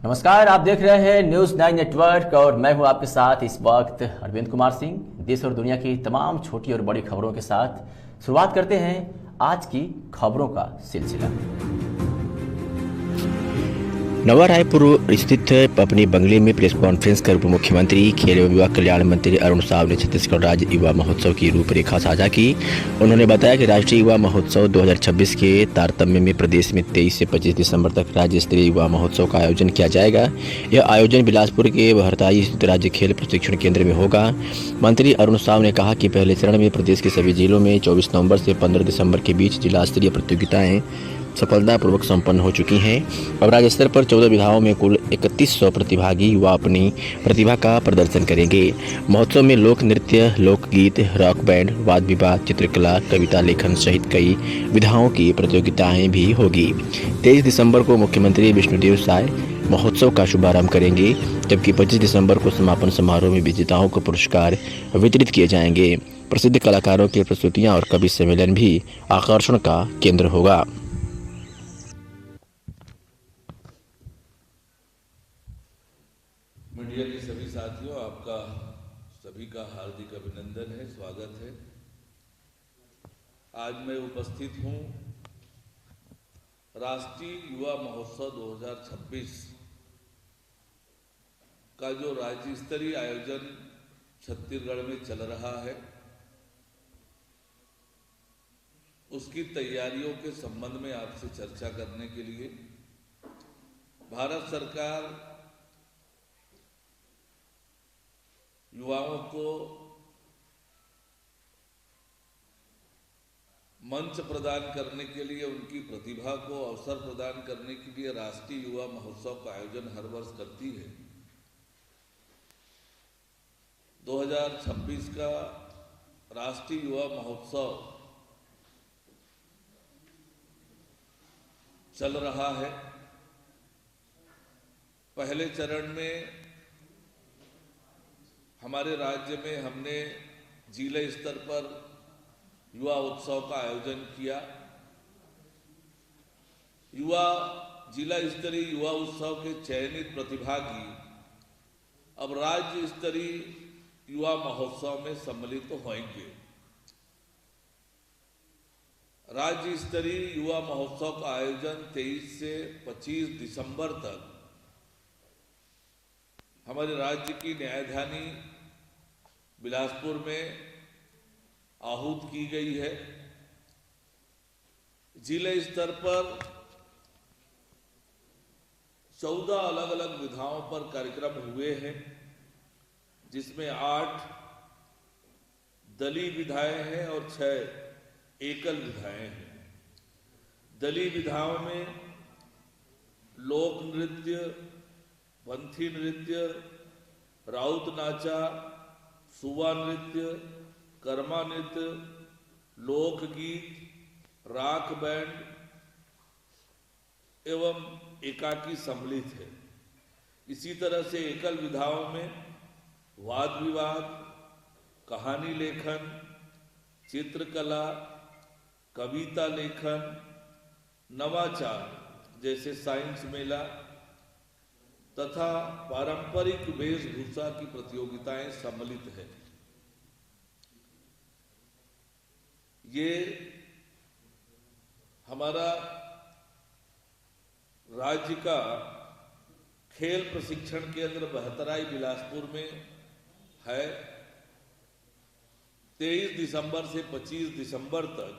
नमस्कार, आप देख रहे हैं न्यूज़ 9 नेटवर्क और मैं हूं आपके साथ इस वक्त अरविंद कुमार सिंह। देश और दुनिया की तमाम छोटी और बड़ी खबरों के साथ शुरुआत करते हैं आज की खबरों का सिलसिला। नवा रायपुर स्थित अपने बंगले में प्रेस कॉन्फ्रेंस कर उप मुख्यमंत्री खेल एवं युवा कल्याण मंत्री अरुण साव ने छत्तीसगढ़ राज्य युवा महोत्सव की रूपरेखा साझा की। उन्होंने बताया कि राष्ट्रीय युवा महोत्सव 2026 के तारतम्य में प्रदेश में 23 से 25 दिसंबर तक राज्य स्तरीय युवा महोत्सव का आयोजन किया जाएगा। यह आयोजन बिलासपुर के बहरताई स्थित राज्य खेल प्रशिक्षण केंद्र में होगा। मंत्री अरुण साव ने कहा कि पहले चरण में प्रदेश के सभी जिलों में 24 नवंबर से 15 दिसंबर के बीच जिला स्तरीय प्रतियोगिताएं सफलतापूर्वक संपन्न हो चुकी हैं। अब राज्य स्तर पर 14 विधाओं में कुल 3100 प्रतिभागी युवा अपनी प्रतिभा का प्रदर्शन करेंगे। महोत्सव में लोक नृत्य, लोकगीत, रॉक बैंड, वाद विवाद, चित्रकला, कविता लेखन सहित कई विधाओं की प्रतियोगिताएं भी होगी। 23 दिसंबर को मुख्यमंत्री विष्णुदेव साय महोत्सव का शुभारंभ करेंगे, जबकि 25 दिसंबर को समापन समारोह में विजेताओं को पुरस्कार वितरित किए जाएंगे। प्रसिद्ध कलाकारों की प्रस्तुतियां और कवि सम्मेलन भी आकर्षण का केंद्र होगा। मीडिया के सभी साथियों, आपका सभी का हार्दिक अभिनंदन है, स्वागत है। आज मैं उपस्थित हूं राष्ट्रीय युवा महोत्सव 2026 का जो राज्य स्तरीय आयोजन छत्तीसगढ़ में चल रहा है, उसकी तैयारियों के संबंध में आपसे चर्चा करने के लिए। भारत सरकार युवाओं को मंच प्रदान करने के लिए, उनकी प्रतिभा को अवसर प्रदान करने के लिए राष्ट्रीय युवा महोत्सव का आयोजन हर वर्ष करती है। 2026 का राष्ट्रीय युवा महोत्सव चल रहा है। पहले चरण में हमारे राज्य में हमने जिला स्तर पर युवा उत्सव का आयोजन किया। जिला स्तरीय युवा उत्सव के चयनित प्रतिभागी अब राज्य स्तरीय युवा महोत्सव में सम्मिलित होंगे। राज्य स्तरीय युवा महोत्सव का आयोजन 23 से 25 दिसंबर तक हमारे राज्य की न्यायधानी बिलासपुर में आहूत की गई है। जिला स्तर पर 14 अलग अलग विधाओं पर कार्यक्रम हुए हैं, जिसमें 8 दलीय विधाएं हैं और 6 एकल विधाएं हैं। दलीय विधाओं में लोक नृत्य, पंथी नृत्य, राउत नाचा, सुवा नृत्य, कर्मा नृत्य, लोकगीत, राक बैंड एवं एकाकी सम्मिलित है। इसी तरह से एकल विधाओं में वाद विवाद, कहानी लेखन, चित्रकला, कविता लेखन, नवाचार जैसे साइंस मेला तथा पारंपरिक वेशभूषा की प्रतियोगिताएं सम्मिलित है। ये हमारा राज्य का खेल प्रशिक्षण केंद्र बहतराई बिलासपुर में है। 23 दिसंबर से 25 दिसंबर तक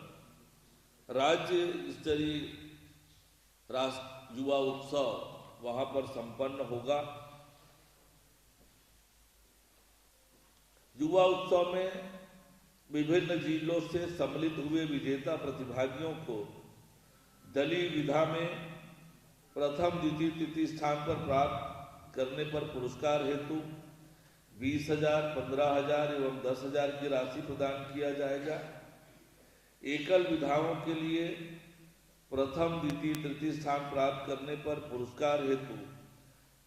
राज्य स्तरीय युवा उत्सव वहां पर संपन्न होगा। युवा उत्सव में विभिन्न जिलों से सम्मिलित हुए विजेता प्रतिभागियों को दलीय विधा में प्रथम, द्वितीय, तृतीय स्थान पर प्राप्त करने पर पुरस्कार हेतु 20,000, 15,000 एवं 10,000 की राशि प्रदान किया जाएगा। एकल विधाओं के लिए प्रथम, द्वितीय, तृतीय स्थान प्राप्त करने पर पुरस्कार हेतु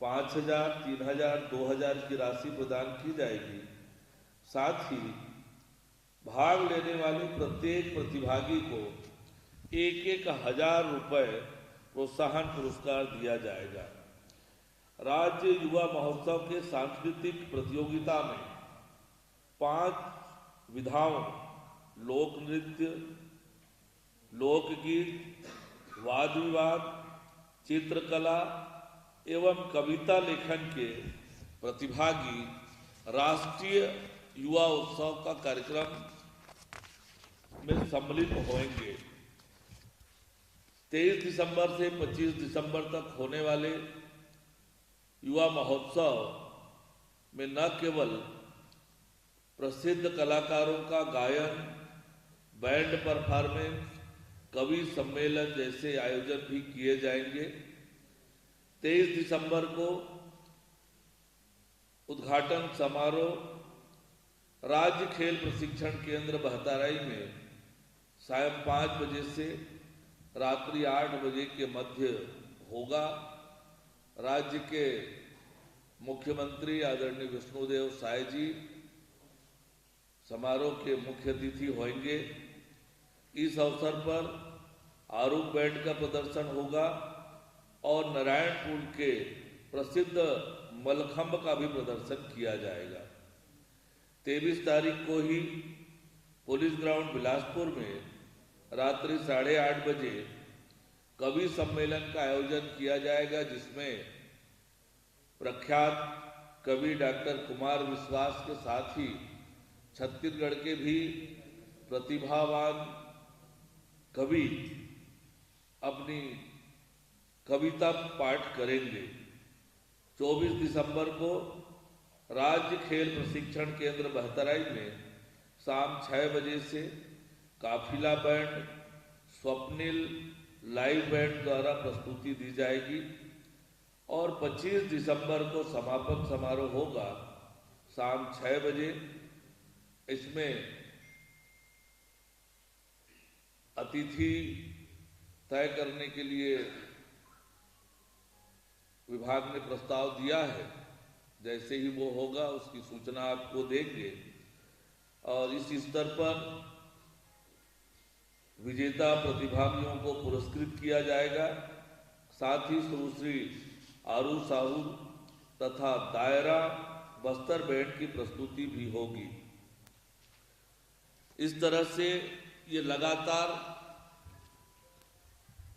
5,000, 3,000, 2,000 की राशि प्रदान की जाएगी। साथ ही भाग लेने वाले प्रत्येक प्रतिभागी को 1,000 रुपए प्रोत्साहन पुरस्कार दिया जाएगा। राज्य युवा महोत्सव के सांस्कृतिक प्रतियोगिता में 5 विधाओं लोक नृत्य, लोकगीत, वाद विवाद, चित्रकला एवं कविता लेखन के प्रतिभागी राष्ट्रीय युवा उत्सव का कार्यक्रम में सम्मिलित होंगे। 23 दिसंबर से 25 दिसंबर तक होने वाले युवा महोत्सव में न केवल प्रसिद्ध कलाकारों का गायन, बैंड परफॉर्मेंस, कवि सम्मेलन जैसे आयोजन भी किए जाएंगे। 23 दिसंबर को उद्घाटन समारोह राज्य खेल प्रशिक्षण केंद्र बहताराई में सायं 5 बजे से रात्रि 8 बजे के मध्य होगा। राज्य के मुख्यमंत्री आदरणीय विष्णुदेव साय जी समारोह के मुख्य अतिथि होंगे। इस अवसर पर आरूप बैंड का प्रदर्शन होगा और नारायणपुर के प्रसिद्ध मलखंब का भी प्रदर्शन किया जाएगा। 23 तारीख को ही पुलिस ग्राउंड बिलासपुर में रात्रि 8:30 बजे कवि सम्मेलन का आयोजन किया जाएगा, जिसमें प्रख्यात कवि डॉक्टर कुमार विश्वास के साथ ही छत्तीसगढ़ के भी प्रतिभावान कवि अपनी कविता पाठ करेंगे। 24 दिसंबर को राज्य खेल प्रशिक्षण केंद्र बहतराई में शाम 6 बजे से काफिला बैंड, स्वप्निल लाइव बैंड द्वारा प्रस्तुति दी जाएगी और 25 दिसंबर को समापन समारोह होगा शाम 6 बजे। इसमें अतिथि तय करने के लिए विभाग ने प्रस्ताव दिया है। जैसे ही वो होगा उसकी सूचना आपको देंगे और इस स्तर पर विजेता प्रतिभागियों को पुरस्कृत किया जाएगा। साथ ही सुश्री आरू साहू तथा दायरा बस्तर बैंड की प्रस्तुति भी होगी। इस तरह से ये लगातार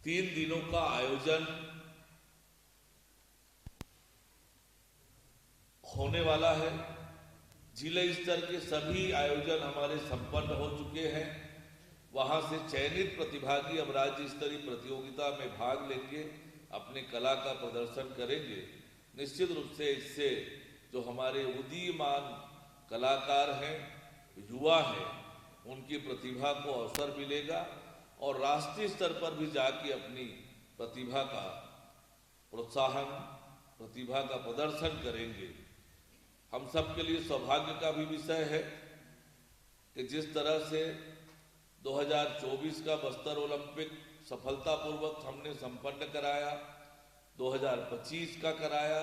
3 दिनों का आयोजन होने वाला है। जिले स्तर के सभी आयोजन हमारे संपन्न हो चुके हैं। वहां से चयनित प्रतिभागी अब राज्य स्तरीय प्रतियोगिता में भाग लेंगे, अपने कला का प्रदर्शन करेंगे। निश्चित रूप से इससे जो हमारे उदीयमान कलाकार हैं, युवा हैं, उनकी प्रतिभा को अवसर मिलेगा और राष्ट्रीय स्तर पर भी जाके अपनी प्रतिभा का प्रोत्साहन, प्रतिभा का प्रदर्शन करेंगे। हम सब के लिए सौभाग्य का भी विषय है कि जिस तरह से 2024 का बस्तर ओलंपिक सफलतापूर्वक हमने संपन्न कराया, 2025 का कराया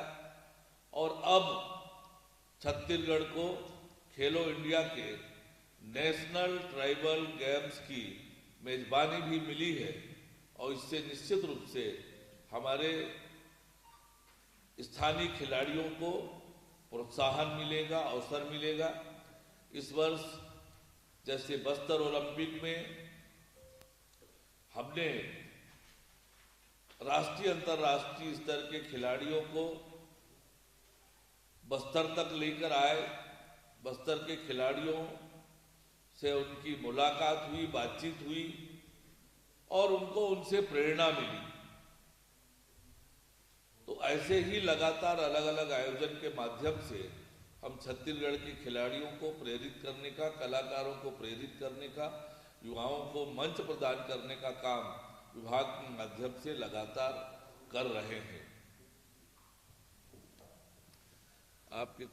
और अब छत्तीसगढ़ को खेलो इंडिया के नेशनल ट्राइबल गेम्स की मेजबानी भी मिली है और इससे निश्चित रूप से हमारे स्थानीय खिलाड़ियों को प्रोत्साहन मिलेगा, अवसर मिलेगा। इस वर्ष जैसे बस्तर ओलंपिक में हमने राष्ट्रीय अंतर्राष्ट्रीय स्तर के खिलाड़ियों को बस्तर तक लेकर आए, बस्तर के खिलाड़ियों से उनकी मुलाकात हुई, बातचीत हुई और उनको उनसे प्रेरणा मिली। तो ऐसे ही लगातार अलग अलग आयोजन के माध्यम से हम छत्तीसगढ़ के खिलाड़ियों को प्रेरित करने का, कलाकारों को प्रेरित करने का, युवाओं को मंच प्रदान करने का काम विभाग के माध्यम से लगातार कर रहे हैं। आपके